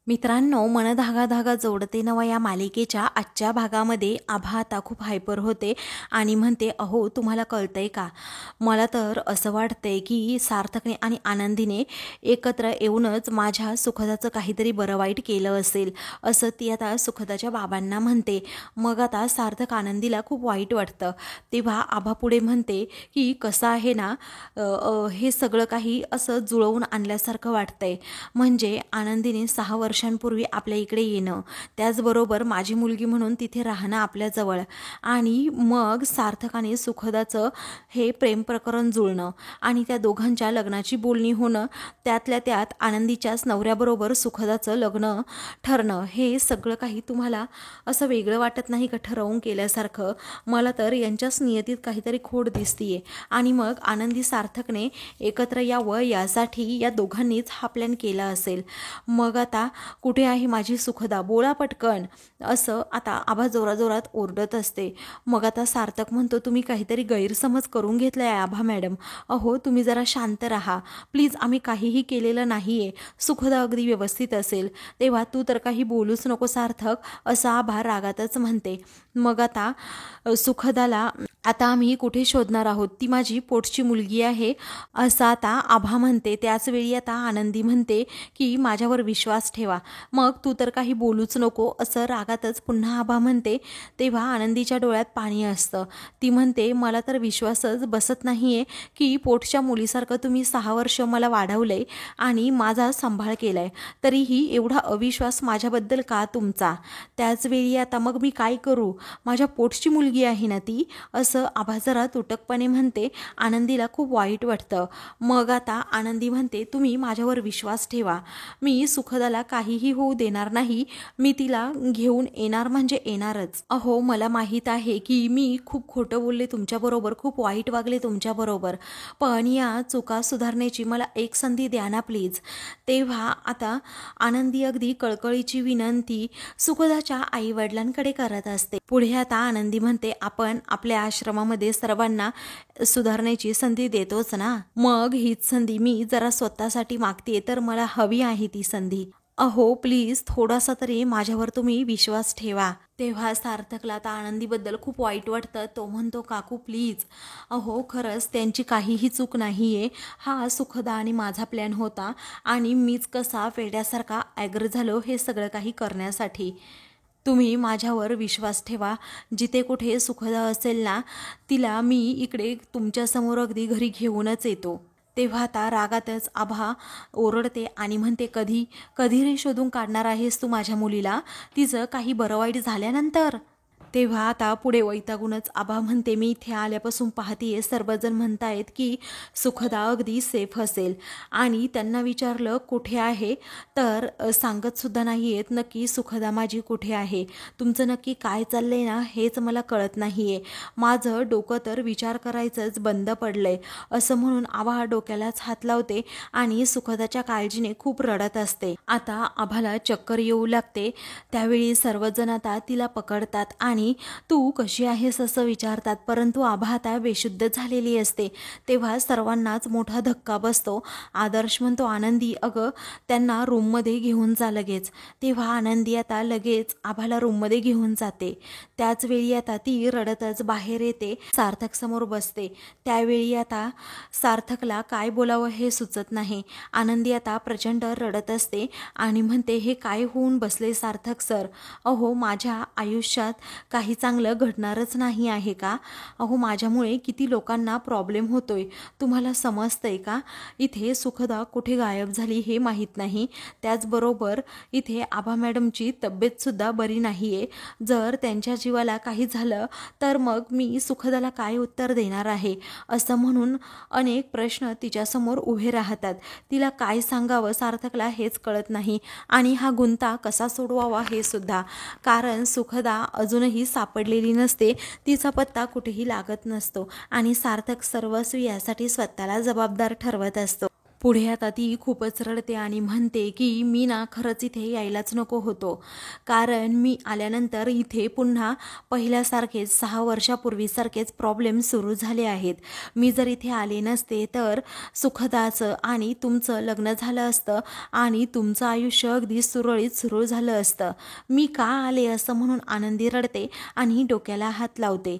मित्रांनो, मन धागा धागा जोडते नवा या मालिकेच्या आजच्या भागामध्ये आभा आता खूप हायपर होते आणि म्हणते, अहो तुम्हाला कळतंय का, मला तर असं वाटतंय की सार्थकने आणि आनंदीने एकत्र येऊनच माझ्या सुखदाचं काहीतरी बरं वाईट केलं असेल, असं ती आता सुखदाच्या बाबांना म्हणते. मग आता सार्थक आनंदीला खूप वाईट वाटतं. तेव्हा आभा पुढे म्हणते की कसं आहे ना, हे सगळं काही असं जुळवून आणल्यासारखं वाटतंय. म्हणजे आनंदीने 6 वर्षांपूर्वी आपल्या इकडे येणं, त्याचबरोबर माझी मुलगी म्हणून तिथे राहणं आपल्याजवळ, आणि मग सार्थकाने सुखदाचं हे प्रेम प्रकरण जुळणं आणि त्या दोघांच्या लग्नाची बोलणी होणं, त्यातल्या त्यात आनंदीच्याच नवऱ्याबरोबर सुखदाचं लग्न ठरणं, हे सगळं काही तुम्हाला असं वेगळं वाटत नाही का ठरवून केल्यासारखं? मला तर यांच्याच नियतीत काहीतरी खोड दिसतीये. आणि मग आनंदी सार्थकने एकत्र यावं यासाठी या दोघांनीच हा प्लॅन केला असेल. मग आता कुठे आहे माझी सुखदा, बोला पटकन, असं आता आभा जोराजोरात ओरडत असते. मग आता सार्थक म्हणतो, तुम्ही काहीतरी गैरसमज करून घेतलाय आभा मॅडम, अहो तुम्ही जरा शांत राहा प्लीज, आम्ही काहीही केलेलं नाहीये, सुखदा अगदी व्यवस्थित असेल. तेव्हा तू तर काही बोलूच नको सार्थक, असं आभा रागातच म्हणते. मग आता सुखदाला आता आम्ही कुठे शोधणार आहोत, ती माझी पोटची मुलगी आहे, असं आता आभा म्हणते. त्याचवेळी आता आनंदी म्हणते की माझ्यावर विश्वास ठेवा, मग तू तर काही बोलूच नको, असं रागातच पुन्हा आभा म्हणते. तेव्हा आनंदीच्या डोळ्यात पाणी असतं. ती म्हणते, मला तर विश्वासच बसत नाहीये की पोटच्या मुलीसारखं तुम्ही 6 वर्ष मला वाढवलंय आणि माझा सांभाळ केलाय, तरीही एवढा अविश्वास माझ्याबद्दल का तुमचा? त्याचवेळी आता मग मी काय करू, माझ्या पोटची मुलगी आहे ना ती, असं आभा जरा तुटकपणे म्हणते. आनंदीला खूप वाईट वाटतं. मग आता आनंदी म्हणते, तुम्ही माझ्यावर विश्वास ठेवा, मी सुखदाला काहीही होऊ देणार नाही, मी तिला घेऊन येणार म्हणजे येणारच. अहो मला माहीत आहे की मी खूप खोटं बोलले तुमच्याबरोबर, खूप वाईट वागले तुमच्याबरोबर, पण या चुका सुधारण्याची मला एक संधी द्या ना प्लीज. तेव्हा आता आनंदी अगदी कळकळीची विनंती सुखदाच्या आईवडिलांकडे करत असते. पुढे आता आनंदी म्हणते, आपण आपल्या आश्रमामध्ये सर्वांना सुधारण्याची संधी देतोच ना, मग हीच संधी मी जरा स्वतःसाठी मागते, तर मला हवी आहे ती संधी. अहो प्लीज थोडासा तरी माझ्यावर तुम्ही विश्वास ठेवा. तेव्हा सार्थकला आता आनंदीबद्दल खूप वाईट वाटतं. तो म्हणतो, काकू प्लीज, अहो खरंच त्यांची काहीही चूक नाहीये, हा सुखदा आणि माझा प्लॅन होता आणि मीच कसा वेड्यासारखा ॲग्र झालो हे सगळं काही करण्यासाठी. तुम्ही माझ्यावर विश्वास ठेवा, जिथे कुठे सुखदा असेल ना, तिला मी इकडे तुमच्यासमोर अगदी घरी घेऊनच येतो. तेव्हा आता रागातच आभा ओरडते आणि म्हणते, कधी कधी रे शोधून काढणार आहेस तू माझ्या मुलीला, तिचं काही बरं वाईट झाल्यानंतर? तेव्हा आता पुढे वैतागूनच आभा म्हणते, मी इथे आल्यापासून पाहतीये सर्वजण म्हणतायत की सुखदा अगदी सेफ असेल, आणि त्यांना विचारलं कुठे आहे, तर सांगत सुद्धा नाही आहेत नक्की सुखदा माझी कुठे आहे. तुमचं नक्की काय चाललंय ना हेच मला कळत नाहीये, माझं डोकं तर विचार करायचंच बंद पडलंय, असं म्हणून आभा डोक्यालाच हात लावते आणि सुखदाच्या काळजीने खूप रडत असते. आता आभाला चक्कर येऊ लागते. त्यावेळी सर्वजण आता तिला पकडतात आणि तू कशी आहेस असं विचारतात, परंतु आभा आता बेशुद्ध झालेली असते. तेव्हा सर्वांनाच मोठा धक्का बसतो. आदर्श म्हणतो, आनंदी अगं त्यांना रूममध्ये घेऊन जा लगेच. तेव्हा आनंदी आता लगेच आभाला रूममध्ये घेऊन जाते. त्याच वेळी आता ती रडतच बाहेर येते, सार्थक समोर बसते. त्यावेळी आता सार्थकला काय बोलावं हे सुचत नाही. आनंदी आता प्रचंड रडत असते आणि म्हणते, हे काय होऊन बसले सार्थक सर, अहो माझ्या आयुष्यात काही चांगलं घडणारच नाही आहे का? अहो माझ्यामुळे किती लोकांना प्रॉब्लेम होतोय, तुम्हाला समजतंय का? इथे सुखदा कुठे गायब झाली हे माहीत नाही, त्याचबरोबर इथे आभा मॅडमची तब्येतसुद्धा बरी नाही आहे. जर त्यांच्या जीवाला काही झालं तर मग मी सुखदाला काय उत्तर देणार आहे, असं म्हणून अनेक प्रश्न तिच्यासमोर उभे राहतात. तिला काय सांगावं सार्थकला हेच कळत नाही आणि हा गुंता कसा सोडवावा हे सुद्धा, कारण सुखदा अजूनही सापडलेली नसते, तिचा पत्ता कुठेही लागत नसतो आणि सार्थक सर्वस्वी यासाठी स्वतःला जबाबदार ठरवत असतो. पुढे आता ती खूपच रडते आणि म्हणते की मी ना खरंच इथे यायलाच नको होतो, कारण मी आल्यानंतर इथे पुन्हा पहिल्यासारखेच 6 वर्षापूर्वीसारखेच प्रॉब्लेम सुरू झाले आहेत. मी जर इथे आले नसते तर सुखदाचं आणि तुमचं लग्न झालं असतं आणि तुमचं आयुष्य अगदी सुरळीत सुरू झालं असतं. मी का आले असं म्हणून आनंदी रडते आणि डोक्याला हात लावते.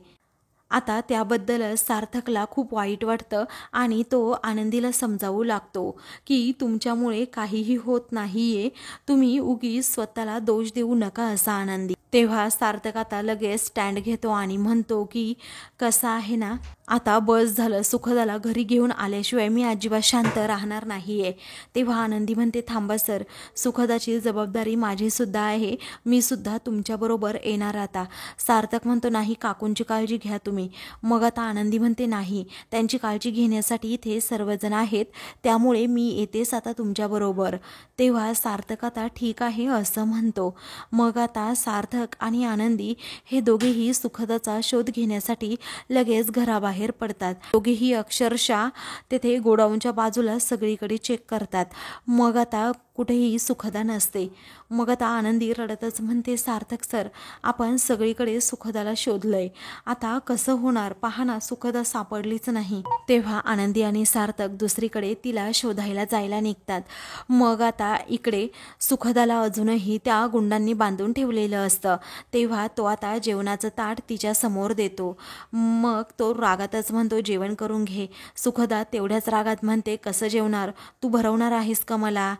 आता त्याबद्दलच सार्थकला खूप वाईट वाटतं आणि तो आनंदीला समजावू लागतो की तुमच्यामुळे काहीही होत नाहीये, तुम्ही उगीच स्वतःला दोष देऊ नका असा आनंदी. तेव्हा सार्थक आता लगेच स्टँड घेतो आणि म्हणतो की कसं आहे ना, आता बस झालं, सुखदाला घरी घेऊन आल्याशिवाय मी अजिबात शांत राहणार नाहीये. तेव्हा आनंदी म्हणते थांबा सर, सुखदाची जबाबदारी माझी सुद्धा आहे, मी सुद्धा तुमच्याबरोबर येणार आता. सार्थक म्हणतो नाही, काकूंची काळजी घ्या तुम्ही. मग आता आनंदी म्हणते नाही, त्यांची काळजी घेण्यासाठी इथे सर्वजण आहेत, त्यामुळे मी येतेच आता तुमच्याबरोबर. तेव्हा सार्थक आता ठीक आहे असं म्हणतो. मग आता सार्थक आणि आनंदी हे दोघेही सुखदाचा शोध घेण्यासाठी लगेच घराबाहेर पडतात. दोघेही अक्षरशः तेथे गोडाऊनच्या बाजूला सगळीकडे चेक करतात. मग आता कुठेही सुखदा नसते. मग आता आनंदी रडतच म्हणते सार्थक सर, आपण सगळीकडे सुखदाला शोधलंय, आता कसं होणार, पहा ना सुखदा सापडलीच नाही. तेव्हा आनंदी आणि सार्थक दुसरीकडे तिला शोधायला जायला निघतात. मग आता इकडे सुखदाला अजूनही त्या गुंडांनी बांधून ठेवलेलं असतं. तेव्हा तो आता जेवणाचं ताट तिच्या समोर देतो. मग तो रागातच म्हणतो जेवण करून घे. सुखदा तेवढ्याच रागात म्हणते कसं जेवणार, तू भरवणार आहेस का मला,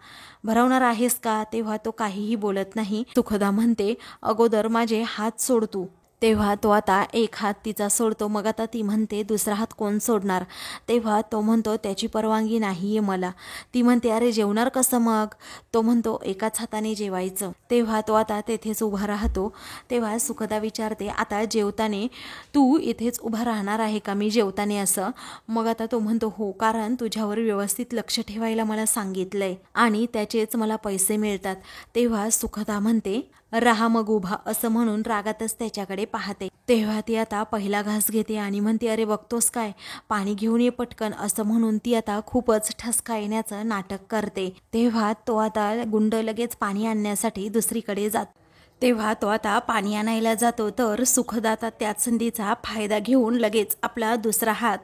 भरवणार आहेस का. तेव्हा तो काहीही बोलत नाही. सुखदा म्हणते अगोदर माझे हात सोड तू. तेव्हा तो आता एक हात तिचा सोडतो. मग आता ती म्हणते दुसरा हात कोण सोडणार. तेव्हा तो म्हणतो त्याची परवानगी नाहीये मला. ती म्हणते अरे जेवणार कसं मग. तो म्हणतो एकाच हाताने जेवायचं. तेव्हा तो आता तेथेच उभा राहतो. तेव्हा सुखदा विचारते आता जेवताने तू इथेच उभा राहणार आहे का मी जेवताने असं. मग आता तो म्हणतो हो, कारण तुझ्यावर व्यवस्थित लक्ष ठेवायला मला सांगितलंय आणि त्याचेच मला पैसे मिळतात. तेव्हा सुखदा म्हणते राहा मग उभा असं म्हणून रागातच त्याच्याकडे पाहते. तेव्हा ती आता पहिला घास घेते आणि म्हणते अरे बघतोस काय, पाणी घेऊन ये पटकन असं म्हणून ती आता खूपच ठसका येण्याचं नाटक करते. तेव्हा तो आता गुंड लगेच पाणी आणण्यासाठी दुसरीकडे जातो. तेव्हा तो आता पाणी आणायला जातो तर सुखदा आता त्याच संधीचा फायदा घेऊन लगेच आपला दुसरा हात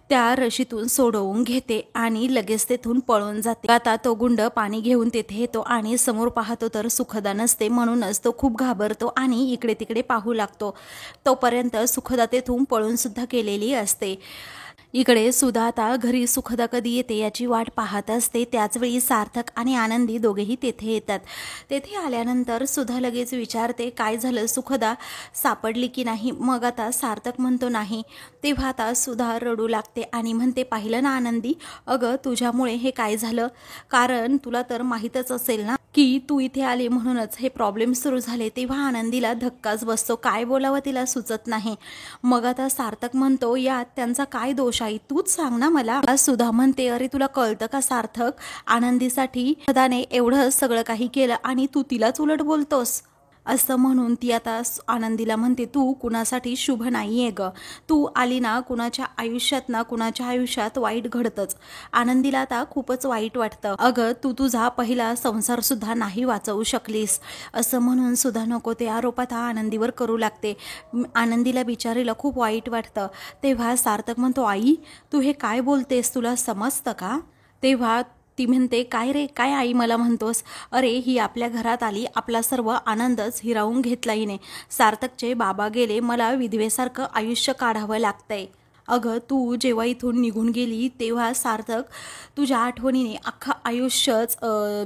त्या रशीतून सोडवून घेते आणि लगेच तेथून पळून जाते. आता तो गुंड पाणी घेऊन तेथे येतो आणि समोर पाहतो तर सुखदा नसते. म्हणूनच तो खूप घाबरतो आणि इकडे तिकडे पाहू लागतो. तोपर्यंत सुखदा तेथून पळून सुद्धा गेलेली असते. इकडे सुधा आता घरी सुखदा कधी येते याची वाट पाहत असते. त्याचवेळी सार्थक आणि आनंदी दोघेही तेथे येतात. तेथे आल्यानंतर सुधा लगेच विचारते काय झालं, सुखदा सापडली की नाही. मग आता सार्थक म्हणतो नाही. तेव्हा आता सुधा रडू लागते आणि म्हणते पाहिलं ना आनंदी, अगं तुझ्यामुळे हे काय झालं, कारण तुला तर माहीतच असेल ना की तू इथे आली म्हणूनच हे प्रॉब्लेम सुरू झाले. तेव्हा आनंदीला धक्काच बसतो, काय बोलावं तिला सुचत नाही. मग आता सार्थक म्हणतो यात त्यांचा काय दोष आहे, तूच सांग ना मला. सुधा म्हणते अरे तुला कळतं का सार्थक, आनंदीसाठी सदाने एवढं सगळं काही केलं आणि तू तिलाच उलट बोलतोस. असं म्हणून ती आता आनंदीला म्हणते तू कुणासाठी शुभ नाहीये ग, तू आली ना कुणाच्या आयुष्यात ना कुणाच्या आयुष्यात वाईट घडतच. आनंदीला आता खूपच वाईट वाटतं. अगं तू तुझा पहिला संसार सुद्धा नाही वाचवू शकलीस. असं म्हणून सुद्धा नको ते आरोप आता आनंदीवर करू लागते. आनंदीला बिचारीला खूप वाईट वाटतं. तेव्हा सार्थक म्हणतो आई तू हे काय बोलतेस, तुला समजतं का. तेव्हा ती म्हणते काय रे, काय आई मला म्हणतोस, अरे ही आपल्या घरात आली, आपला सर्व आनंदच हिरावून घेतला हिने. सार्थकचे बाबा गेले, मला विधवेसारखं आयुष्य काढावं लागतंय. अगं तू जेव्हा इथून निघून गेली तेव्हा सार्थक तुझ्या आठवणीने अख्खा आयुष्यच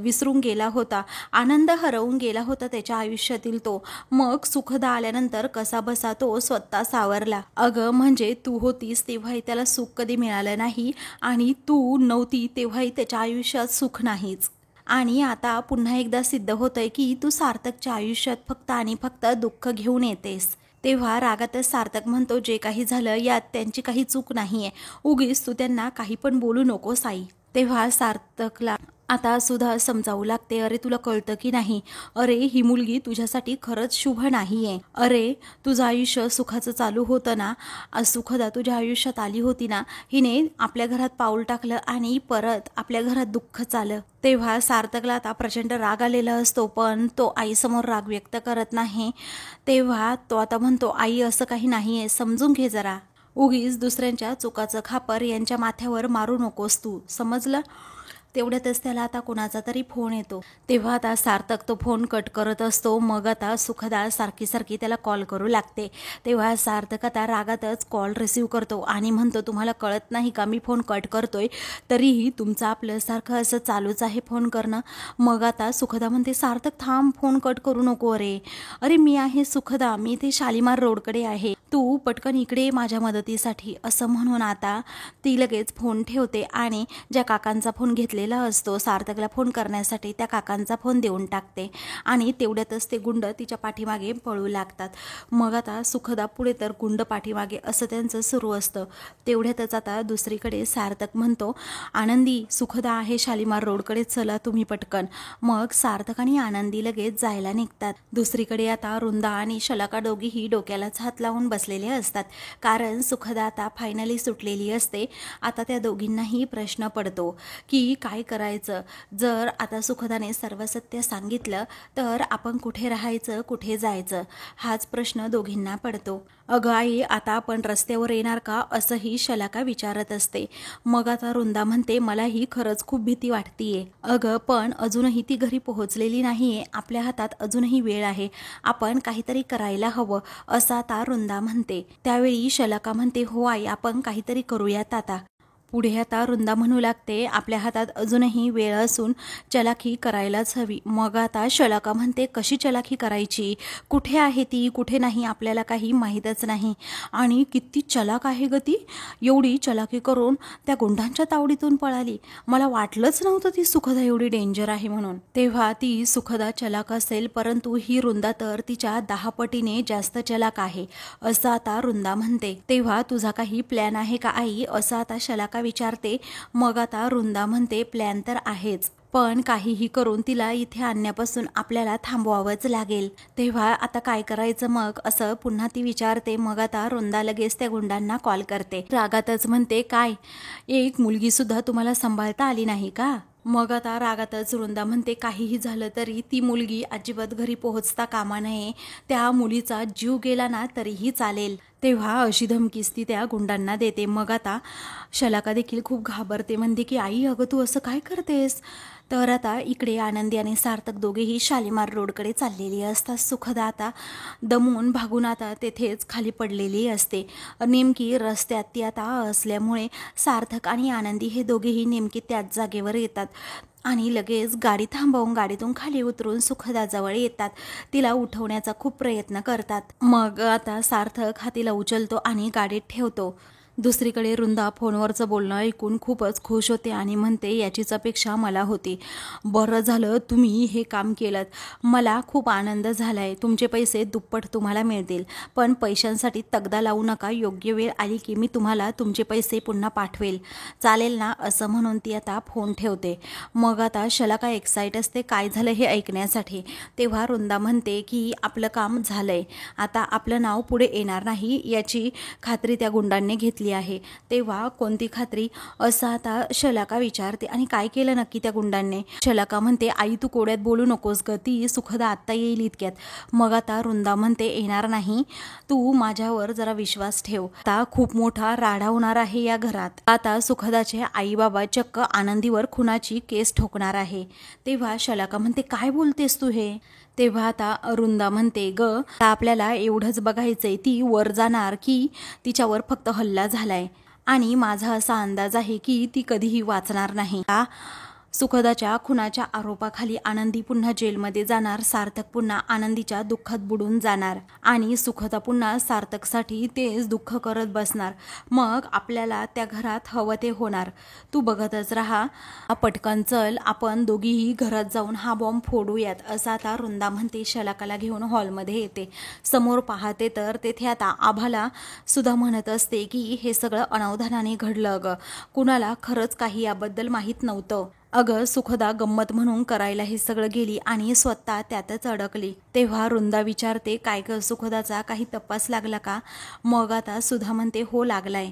विसरून गेला होता, आनंद हरवून गेला होता त्याच्या आयुष्यातील तो. मग सुखदा आल्यानंतर कसा बसा तो स्वतः सावरला. अगं म्हणजे तू होतीस तेव्हाही त्याला सुख कधी मिळालं नाही आणि तू नव्हती तेव्हाही त्याच्या आयुष्यात सुख नाहीच. आणि आता पुन्हा एकदा सिद्ध होतंय की तू सार्थकच्या आयुष्यात फक्त आणि फक्त दुःख घेऊन येतेस. तेव्हा रागातच सार्थक म्हणतो जे काही झालं यात त्यांची काही चूक नाहीये, उगीच तू त्यांना काही पण बोलू नकोस आई. तेव्हा सार्थकला आता सुद्धा समजावू लागते, अरे तुला कळतं की नाही, अरे ही मुलगी तुझ्यासाठी खरंच शुभ नाहीये. अरे तुझं आयुष्य सुखाचं चालू होतं ना, आज सुखदा तुझ्या आयुष्यात आली होती ना, हिने आपल्या घरात पाऊल टाकलं आणि परत आपल्या घरात दुःखच आलं. तेव्हा सार्थकला आता प्रचंड राग आलेला असतो, पण तो आईसमोर राग व्यक्त करत नाही. तेव्हा तो आता म्हणतो, आई असं काही नाहीये, समजून घे जरा. उगीच दुसऱ्यांच्या चुकाचं खापर यांच्या माथ्यावर मारू नकोस तू, समजलं. तेवढ्यातच त्याला आता कोणाचा तरी फोन येतो. तेव्हा आता सार्थक तो फोन कट करत असतो. मग आता सुखदा सारखी सारखी त्याला कॉल करू लागते. तेव्हा सार्थक आता रागातच कॉल रिसीव्ह करतो आणि म्हणतो, तुम्हाला कळत नाही का मी फोन कट करतोय, तरीही तुमचं आपलं सारखं असं चालूच आहे फोन करणं. मग आता सुखदा म्हणते, सार्थक थांब, फोन कट करू नको. अरे अरे मी आहे सुखदा, मी इथे शालीमार रोडकडे आहे, तू पटकन इकडे माझ्या मदतीसाठी, असं म्हणून आता ती लगेच फोन ठेवते आणि ज्या काकांचा फोन घेतलेला असतो सार्थकला फोन करण्यासाठी, त्या काकांचा फोन देऊन टाकते आणि तेवढ्यातच ते गुंड तिच्या पाठीमागे पळू लागतात. मग आता सुखदा पुढे तर गुंड पाठीमागे, असं त्यांचं सुरू असतं. तेवढ्यातच आता दुसरीकडे सार्थक म्हणतो, आनंदी सुखदा आहे शालीमार रोडकडे, चला तुम्ही पटकन. मग सार्थक आणि आनंदी लगेच जायला निघतात. दुसरीकडे आता वृंदा आणि शलाका दोघीही डोक्यालाच हात लावून बसलेले असतात, कारण सुखदा आता फायनली सुटलेली असते. आता त्या दोघींनाही प्रश्न पडतो की काय करायचं. जर आता सुखदाने सर्व सत्य सांगितलं तर आपण कुठे राहायचं, कुठे जायचं, हाच प्रश्न दोघींना पडतो. अगं आई, आता आपण रस्त्यावर येणार का, असंही शलाका विचारत असते. मग आता वृंदा म्हणते, मलाही खरंच खूप भीती वाटतीये. अगं पण अजूनही ती घरी पोहोचलेली नाहीये, आपल्या हातात अजूनही वेळ आहे, आपण काहीतरी करायला हवं, असं आता वृंदा म्हणते. त्यावेळी शलाका म्हणते, हो आई, आपण काहीतरी करूयात आता. पुढे आता वृंदा म्हणू लागते, आपल्या हातात अजूनही वेळ असून चलाखी करायलाच हवी. मग आता शलाका म्हणते, कशी चलाखी करायची, कुठे आहे ती, कुठे नाही, आपल्याला काही माहीतच नाही. आणि किती चलाक आहे ग ती, एवढी चलाकी करून त्या गुंडांच्या तावडीतून पळाली. मला वाटलंच नव्हतं ती सुखदा एवढी डेंजर आहे म्हणून. तेव्हा ती सुखदा चलाक असेल, परंतु ही वृंदा तर तिच्या 10 पटीने जास्त चलाक आहे, असं आता वृंदा म्हणते. तेव्हा तुझा काही प्लॅन आहे का आई, असं आता शलाका विचारते. मग आता वृंदा म्हणते, प्लॅन तर आहेच, पण काहीही करून तिला इथे आणण्यापासून आपल्याला थांबवावंच लागेल. तेव्हा आता काय करायचं मग, असं पुन्हा ती विचारते. मग आता वृंदा लगेच त्या गुंडांना कॉल करते. रागातच म्हणते, काय एक मुलगी सुद्धा तुम्हाला सांभाळता आली नाही का. मग आता रागातच वृंदा म्हणते, काहीही झालं तरी ती मुलगी अजिबात घरी पोहोचता कामा नये, त्या मुलीचा जीव गेला ना तरीही चालेल. तेव्हा अशी धमकीच ती त्या गुंडांना देते. मग आता शलाका देखील खूप घाबरते, म्हणते की आई अगं तू असं काय करतेस. तर आता इकडे आनंदी आणि सार्थक दोघेही शालीमार रोडकडे चाललेली असतात. सुखदा आता दमून भागून आता तेथेच खाली पडलेली असते. नेमकी रस्त्यात ती आता असल्यामुळे सार्थक आणि आनंदी हे दोघेही नेमकी त्याच जागेवर येतात आणि लगेच गाडी थांबवून गाडीतून खाली उतरून सुखदाजवळ येतात. तिला उठवण्याचा खूप प्रयत्न करतात. मग आता सार्थक हा तिला उचलतो आणि गाडीत ठेवतो. दुसरीकडे वृंदा फोनवरचं बोलणं ऐकून खूपच खुश होते आणि म्हणते, याचीच अपेक्षा मला होती, बरं झालं तुम्ही हे काम केलं, मला खूप आनंद झालाय, तुमचे पैसे दुप्पट तुम्हाला मिळतील, पण पैशांसाठी तगदा लावू नका, योग्य वेळ आली की मी तुम्हाला तुमचे पैसे पुन्हा पाठवेल, चालेल ना, असं म्हणून ती आता फोन ठेवते. मग आता शलाका एक्साइट असते काय झालं हे ऐकण्यासाठी. तेव्हा वृंदा म्हणते की आपलं काम झालंय, आता आपलं नाव पुढे येणार नाही याची खात्री त्या गुंडांनी घेतली आहे. तेव्हा कोणती खात्री, असं आता शलाका विचारते. आणि काय केलं नक्की त्या गुंडांनी. शलाका म्हणते, आई तू कोड्यात बोलू नकोस ग, ती सुखदा आत्ता येईल इतक्यात. मग आता वृंदा म्हणते, येणार नाही, तू माझ्यावर जरा विश्वास ठेव, आता खूप मोठा राडा होणार आहे या घरात, आता सुखदाचे आई बाबा चक्क आनंदीवर खुनाची केस ठोकणार आहे. तेव्हा शलाका म्हणते, काय बोलतेस तू हे. तेव्हा आता वृंदा म्हणते, ग आपल्याला एवढंच बघायचंय, ती वर जाणार की तिच्यावर फक्त हल्ला झालाय आणि माझा असा अंदाज आहे की ती कधीही वाचणार नाही. सुखदाच्या खुनाच्या आरोपाखाली आनंदी पुन्हा जेलमध्ये जाणार, सार्थक पुन्हा आनंदीच्या दुःखात बुडून जाणार आणि सुखदा पुन्हा सार्थकसाठी तेच दुःख करत बसणार. मग आपल्याला त्या घरात हवं ते होणार. तू बघतच राहा, पटकन चल, आपण दोघीही घरात जाऊन हा बॉम्ब फोडूयात, असं आता वृंदा म्हणते. शलाकाला घेऊन हॉलमध्ये येते. समोर पाहते तर तेथे आता आभाला सुद्धा म्हणत असते की हे सगळं अनावधानाने घडलं ग, कुणाला खरंच काही याबद्दल माहीत नव्हतं. अगं सुखदा गंमत म्हणून करायला हे सगळं गेली आणि स्वतः त्यातच अडकली. तेव्हा वृंदा विचारते, काय ग सुखदाचा काही तपास लागला का? मग आता सुधा म्हणते, हो लागलाय.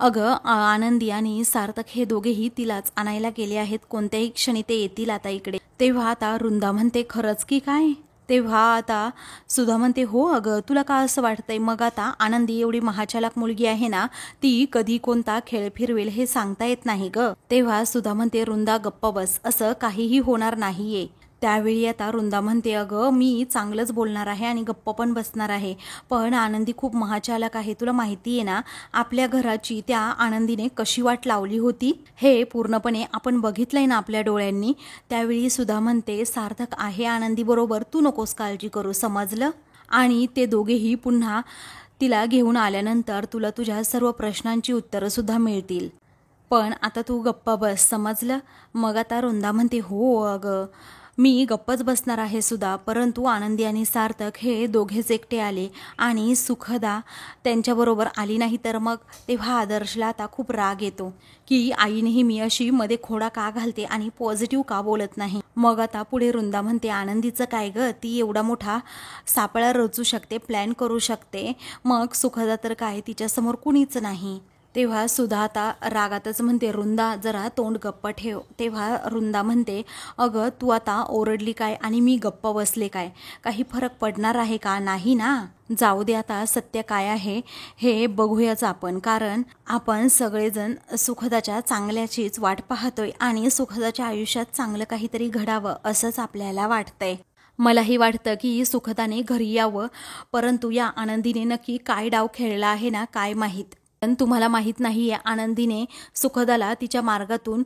अगं आनंदी आणि सार्थक हे दोघेही तिलाच आणायला गेले आहेत. कोणत्याही क्षणी ते येतील आता इकडे. तेव्हा आता वृंदा म्हणते, खरंच की काय? तेव्हा आता सुधा म्हणते, हो अगं तुला का असं वाटतंय? मग आता आनंदी एवढी महाचालाक मुलगी आहे ना, ती कधी कोणता खेळ फिरवेल हे सांगता येत नाही ग. तेव्हा सुधा म्हणते, वृंदा गप्प बस, असं काहीही होणार नाहीये. त्यावेळी आता वृंदा म्हणते, अगं मी चांगलंच बोलणार आहे आणि गप्प पण बसणार आहे, पण आनंदी खूप महाचालक आहे. तुला माहिती आहे ना आपल्या घराची त्या आनंदीने कशी वाट लावली होती, हे पूर्णपणे आपण बघितलंय ना आपल्या डोळ्यांनी. त्यावेळी सुधा म्हणते, सार्थक आहे आनंदी बरोबर, तू नकोस काळजी करू, समजलं? आणि ते दोघेही पुन्हा तिला घेऊन आल्यानंतर तुला तुझ्या सर्व प्रश्नांची उत्तरं सुद्धा मिळतील. पण आता तू गप्प बस, समजलं? मग आता वृंदा म्हणते, हो अगं मी गप्पच बसणार आहे सुद्धा. परंतु आनंदी आणि सार्थक हे दोघेच एकटे आले आणि सुखदा त्यांच्याबरोबर आली नाही तर मग. तेव्हा आदर्शला आता खूप राग येतो की आई नेहमी अशी मध्ये खोडा का घालते आणि पॉझिटिव्ह का बोलत नाही. मग आता पुढे वृंदा म्हणते, आनंदीचं काय ग, ती एवढा मोठा सापळा रचू शकते, प्लॅन करू शकते, मग सुखदा तर काय, तिच्यासमोर कुणीच नाही. तेव्हा सुधा आता रागातच म्हणते, वृंदा जरा तोंड गप्प ठेव. तेव्हा वृंदा म्हणते, अगं तू आता ओरडली काय आणि मी गप्प बसले काय, काही फरक पडणार आहे का? नाही ना. जाऊ दे, आता सत्य काय आहे हे बघूयाच आपण, कारण आपण सगळेजण सुखदाच्या चांगल्याचीच वाट पाहतोय आणि सुखदाच्या आयुष्यात चांगलं काहीतरी घडावं असंच आपल्याला वाटतंय. मलाही वाटतं की सुखदाने घरी यावं, परंतु या आनंदीने नक्की काय डाव खेळला आहे ना काय माहीत. पण तुम्हाला माहीत नाही आहे आनंदीने सुखदाला तिच्या मार्गातून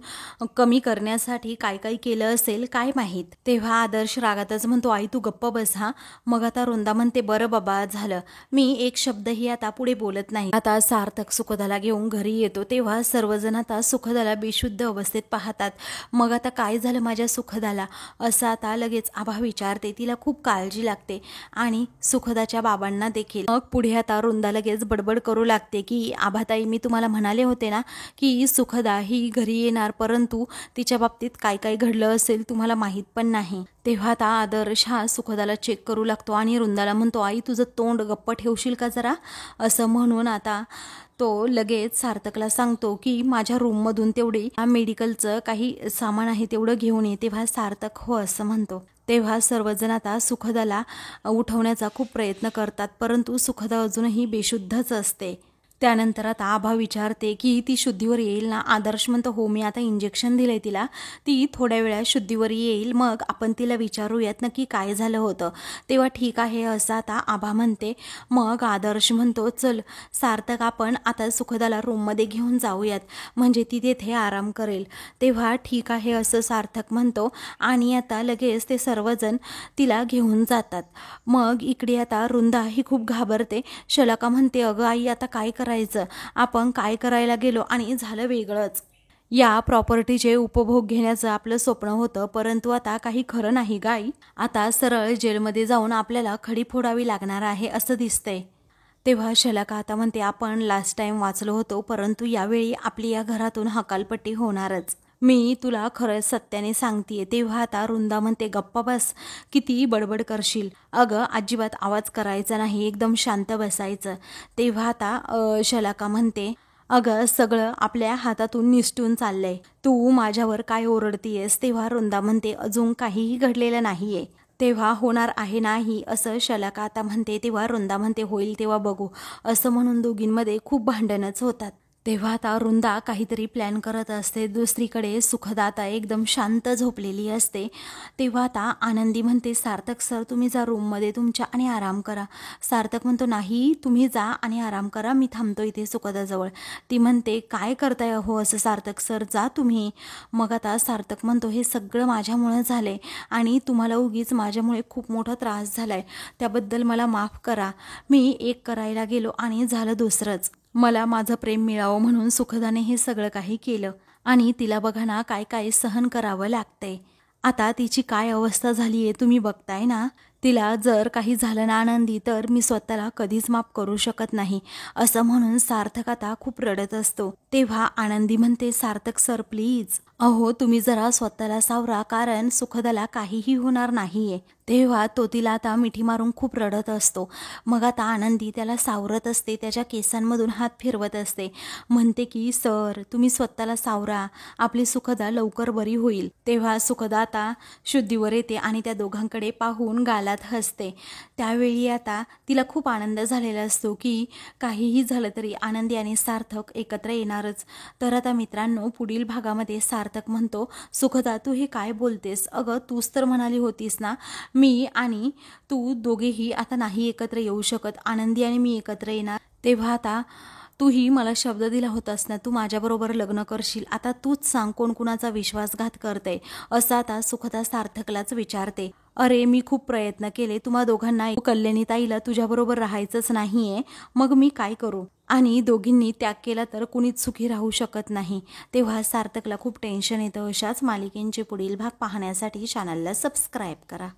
कमी करण्यासाठी काय काय केलं असेल, काय माहीत. तेव्हा आदर्श रागातच म्हणतो, आई तू गप्प बस हा. मग आता वृंदा म्हणते, बरं बाबा झालं, मी एक शब्दही आता पुढे बोलत नाही. आता सार्थक सुखदाला घेऊन घरी येतो. तेव्हा सर्वजण आता सुखदाला बेशुद्ध अवस्थेत पाहतात. मग आता काय झालं माझ्या सुखदाला, असं आता लगेच आभा विचारते. तिला खूप काळजी लागते आणि सुखदाच्या बाबांना देखील. मग पुढे आता वृंदा लगेच बडबड करू लागते की आभाताई, मी तुम्हाला म्हणाले होते ना की सुखदा ही घरी येणार, परंतु तिच्या बाबतीत काय काय घडलं असेल तुम्हाला माहीत पण नाही. तेव्हा आता आदर्श हा सुखदाला चेक करू लागतो आणि वृंदाला म्हणतो, आई तुझं तोंड गप्प ठेवशील का जरा, असं म्हणून आता तो लगेच सार्थकला सांगतो की माझ्या रूममधून तेवढी मेडिकलचं काही सामान आहे तेवढं घेऊन ये. तेव्हा सार्थक हो असं म्हणतो. तेव्हा सर्वजण आता सुखदाला उठवण्याचा खूप प्रयत्न करतात, परंतु सुखदा अजूनही बेशुद्धच असते. त्यानंतर आता आभा विचारते की ती शुद्धीवर येईल ना. आदर्श म्हणतो, हो मी आता इंजेक्शन दिलंय तिला, ती थोड्या वेळात शुद्धीवर येईल, मग आपण तिला विचारूयात नक्की काय झालं होतं. तेव्हा ठीक आहे असं आता आभा म्हणते. मग आदर्श म्हणतो, चल सार्थक आपण आता सुखदाला रूममध्ये घेऊन जाऊयात, म्हणजे ती तेथे आराम करेल. तेव्हा ठीक आहे असं सार्थक म्हणतो आणि आता लगेच ते सर्वजण तिला घेऊन जातात. मग इकडे आता वृंदा ही खूप घाबरते. शलाका म्हणते, अगं आई आता काय करायचं, आपण काय करायला गेलो आणि झालं वेगळंच. या प्रॉपर्टीचे उपभोग घेण्याचं आपलं स्वप्न होतं, परंतु आता काही खरं नाही गाई. आता सरळ जेलमध्ये जाऊन आपल्याला खडी फोडावी लागणार आहे असं दिसतंय. तेव्हा शलाका आता म्हणते, आपण लास्ट टाइम वाचलो होतो, परंतु यावेळी आपली या घरातून हकालपट्टी होणारच, मी तुला खरं सत्याने सांगतेय. तेव्हा आता वृंदा म्हणते, गप्पा बस, किती बडबड करशील. अगं अजिबात आवाज करायचा नाही, एकदम शांत बसायचं. तेव्हा आता शलाका म्हणते, अगं सगळं आपल्या हातातून निसटून चाललंय, तू माझ्यावर काय ओरडतीयस. तेव्हा वृंदा म्हणते, अजून काहीही घडलेलं नाहीये. तेव्हा होणार आहे नाही असं शलाका आता म्हणते. तेव्हा वृंदा म्हणते, होईल तेव्हा बघू, असं म्हणून दोघींमध्ये खूप भांडणच होतात. तेव्हा आता वृंदा काहीतरी प्लॅन करत असते. दुसरीकडे सुखदा आता एकदम शांत झोपलेली असते. तेव्हा आता आनंदी म्हणते, सार्थक सर तुम्ही जा रूममध्ये तुमच्या आणि आराम करा. सार्थक म्हणतो, नाही तुम्ही जा आणि आराम करा, मी थांबतो इथे सुखदाजवळ. ती म्हणते, काय करताय हो असं सार्थक सर, जा तुम्ही. मग आता सार्थक म्हणतो, हे सगळं माझ्यामुळे झालंय आणि तुम्हाला उगीच माझ्यामुळे खूप मोठा त्रास झालाय, त्याबद्दल मला माफ करा. मी एक करायला गेलो आणि झालं दुसरंच. मला माझं प्रेम मिळावं म्हणून सुखदाने हे सगळं काही केलं आणि तिला बघा ना काय काय सहन करावं लागतंय. आता तिची काय अवस्था झाली आहे तुम्ही बघताय ना. तिला जर काही झालं ना आनंदी, तर मी स्वतःला कधीच माफ करू शकत नाही, असं म्हणून सार्थक आता खूप रडत असतो. तेव्हा आनंदी म्हणते, सार्थक सर प्लीज. अहो तुम्ही जरा स्वतःला सावरा, कारण सुखदाला काहीही होणार नाहीये. तेव्हा तो तिला आता मिठी मारून खूप रडत असतो. मग आता आनंदी त्याला सावरत असते, त्याच्या केसांमधून हात फिरवत असते, म्हणते की सर तुम्ही स्वतःला सावरा, आपली सुखदा लवकर बरी होईल. तेव्हा सुखदा आता शुद्धीवर येते आणि त्या दोघांकडे पाहून गालात हसते. त्यावेळी आता तिला खूप आनंद झालेला असतो की काहीही झालं तरी आनंदी आणि सार्थक एकत्र येणारच. तर आता मित्रांनो, पुढील भागामध्ये सार्थक म्हणतो, सुखदा तू हे काय बोलतेस? अगं तूच तर म्हणाली होतीस ना, मी आणि तू दोघेही आता नाही एकत्र येऊ शकत, आनंदी आणि मी एकत्र येणार. तेव्हा आता तूही मला शब्द दिला होतास ना, तू माझ्याबरोबर लग्न करशील. आता तूच सांग कोण कुणाचा विश्वासघात करते? असं आता सुखदा सार्थकलाच विचारते. अरे मी खूप प्रयत्न केले तुम्हा दोघांना, कल्याणीताईला तुझ्याबरोबर राहायचंच नाहीये, मग मी काय करू? आणि दोघींनी त्याग केला तर कुणीच सुखी राहू शकत नाही. तेव्हा सार्थकला खूप टेन्शन येतं. अशाच मालिकेंचे पुढील भाग पाहण्यासाठी चॅनलला सबस्क्राईब करा.